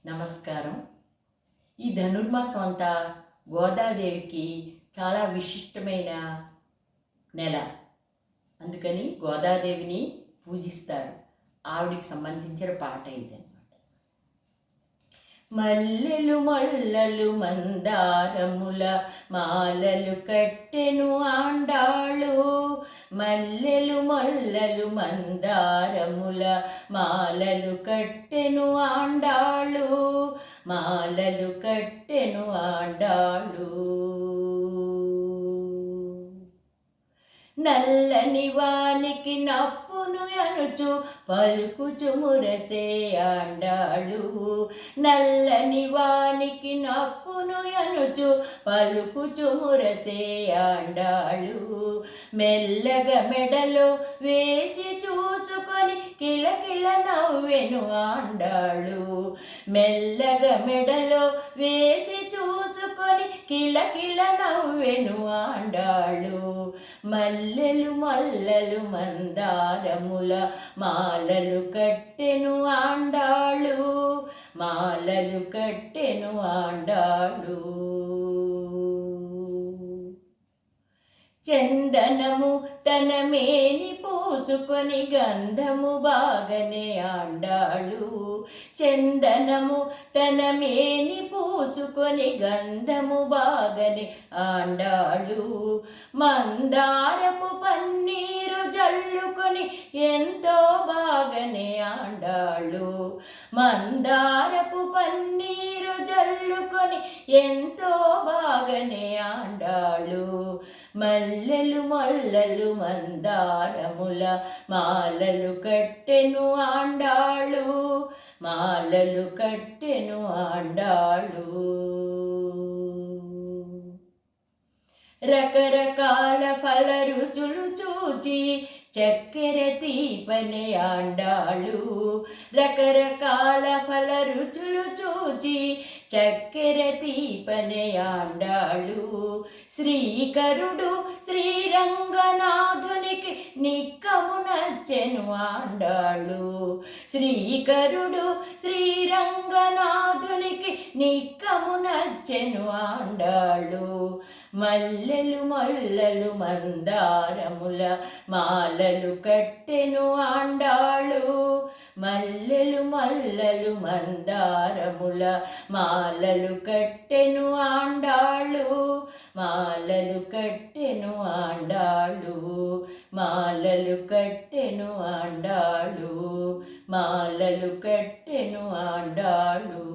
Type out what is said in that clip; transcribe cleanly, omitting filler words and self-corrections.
నమస్కారం. ఈ ధనుర్మాసం అంతా గోదాదేవికి చాలా విశిష్టమైన నెల. అందుకని గోదాదేవిని పూజిస్తారు. ఆవిడికి సంబంధించిన పాట ఇదన్నమాట. మల్లెలు మల్లలు మందారముల మాలలు కట్టెను ఆండాళు. మల్లెలు మల్లలు మందారముల మాలలు కట్టెను ఆండాళు. మాలలు కట్టెను ఆండాళు. నల్లని వానికి నప్పును అనుచు పలుకుచు మురసే ఆండాళు. నల్లని వానికి నప్పును అనుచు పలుకుచు మురసే ఆండాళు. మెల్లగా మెడలో వేసి చూసుకొని కిలకిల నవ్వెను ఆండాళు. మెల్లగా మెడలో వేసి చూసుకొని కిలకిల నవ్వెను ఆండాళు. మల్లెలు మల్లలు మందారముల మాలలు కట్టెను ఆండాళు. మాలలు కట్టెను ఆండాళు. చందనము తన మేని పూసుకొని గంధము బాగనే ఆండాళు. చందనము తన మేని పూసుకొని గంధము బాగనే ఆండాళు. మందారపు పన్నీరు జల్లుకొని ఎంతో బాగనే ఆండాళు. మందారపు పన్నీరు జల్లుకొని ఎంతో బాగనే ఆండాళు. మల్లెలు మల్లలు మందారముల మాలలు కట్టెను ఆండాళు. మాలలు కట్టెను ఆండాళు. రకరకాల ఫల రుచులు చూచి చక్కెర తీపనే ఆండాళు. రకరకాల ఫల రుచులు చూచి చక్కెర తీపనే ఆండాళు. శ్రీకరుడు శ్రీరంగనాథునికి నిక్కము నచ్చెను ఆండాళు. శ్రీకరుడు శ్రీరంగనాథునికి నిక్కము నచ్చెను ఆండాళు. మల్లెలు మల్లలు మందారముల మాలలు కట్టెను ఆండాళు. మల్లెలు మల్లలు మందారముల మాలలు కట్టెను ఆండాళు. మాలలు కట్టెను ఆండాళు. మాలలు కట్టెను ఆండాళు. మాలలు కట్టెను ఆండాళు.